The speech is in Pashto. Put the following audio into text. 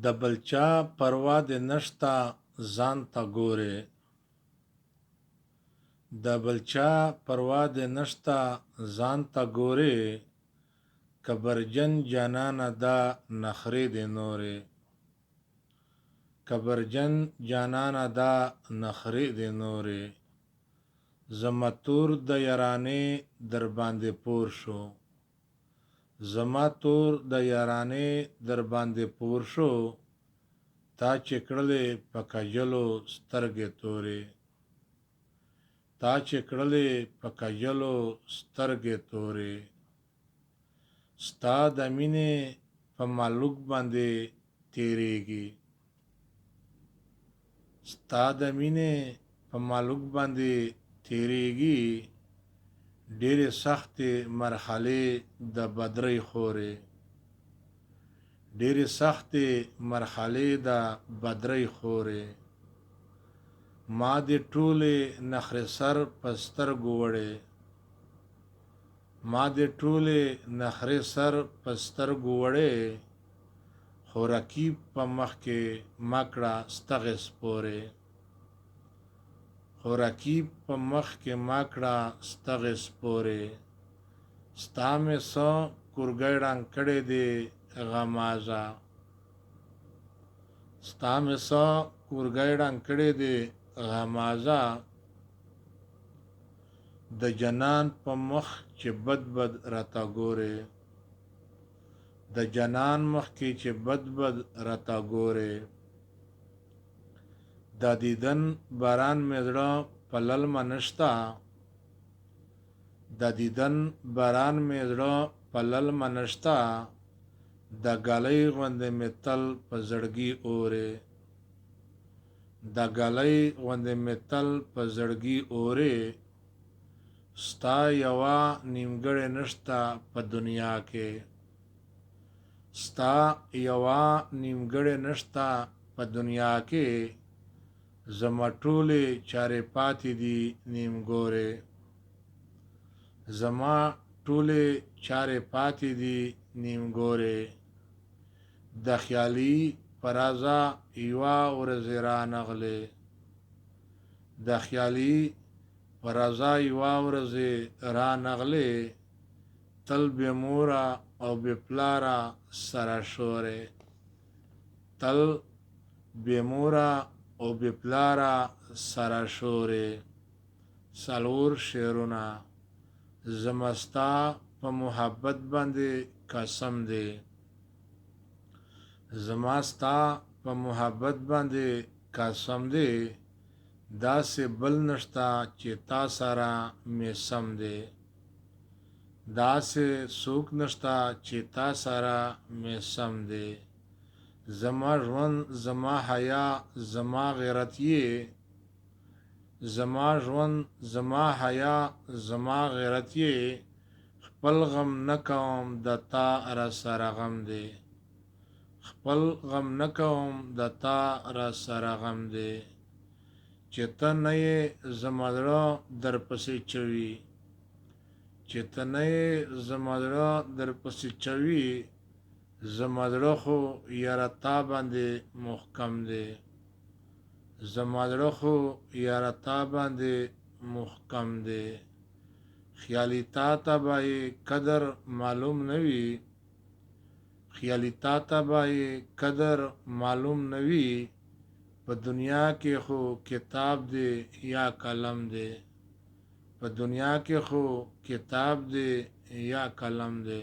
د بلچا پروا دې نشتا ځان ته ګورې د بلچا پروا دې نشتا ځان ته ګورې کبرجن جانانه دا نخرې دې نورې کبرجن جانانه دا نخرې دې نورې زما تور د یارانې در باندې پور شو زما تور د یارانې در باندې پور شو تا چې کړلې په کجلو سترګې تورې تا چې کړلې په کجلو سترګې تورې ستا د مینې په مالوک باندې تیریږي ستا د مینې په مالوک باندې تیریږي ډېرې سختې مرحلې د بدرۍ خورې ډېرې سختې مرحلې د بدرۍ خورې ما دې ټولې نخرې سر په سترګو وړې ما دې ټولې نخرې سر په سترګو وړې خو رقیب په مخ کې ما کړه ستغې سپورې خو رقیب په مخ کې ما کړه ستغې سپورې ستا مې څه کورګی ړنګ کړی دی غمازه ستا مې څه کورګی ړنګ کړی دی غمازه د جنان په مخ چې بد بد راته ګورې د جنان مخ کې چې بد بد راته ګورې د دیدن باران مې زړه په للمه نشته د دیدن باران مې زړه په للمه نشته د ګلۍ غوندې مې تل په زړګي اورې د ګلۍ غوندې مې تل په زړګي اورې ستا یوه نیمګړې نشته په دنیا کې ستا یوه نیمګړې نشته په دنیا کې زما ټولې چارې پاتې دي نیمګورې زما ټولې چارې پاتې دي نیمګورې د خیالي پرازه یوه ورځې رانغلې د خیالي پرازه یوه ورځې رانغلې تل بې موره او بې پلاره سره شورې تل بې موره او بې پلاره سره شورې څلور شعرونه زما ستا په محبت باندې قسم دی زما ستا په محبت باندې قسم دی داسې بل نشته چې تا سره مې سم دی داسې څوک نشته چې تا سره مې سم دی زما ژوند زما حیا زما غیرت یې زما ژوند زما حیا زما غیرت یې خپل غم نه کوم د تا را سره غم دی خپل غم نه کوم د تا را سره غم دی چې ته نه یې زما زړه درپسې چوي چې ته نه یې زما زړه درپسې چوي زما زړه خو یاره تا باندې محکم دی زما زړه خو یاره تا باندې محکم دی خیالي تا ته به یې قدر معلوم نه وي خیالي تا ته به یې قدر معلوم نه وي په دنیا کې خو کتاب دی یا قلم دی په دنیا کې خو کتاب دی یا قلم دی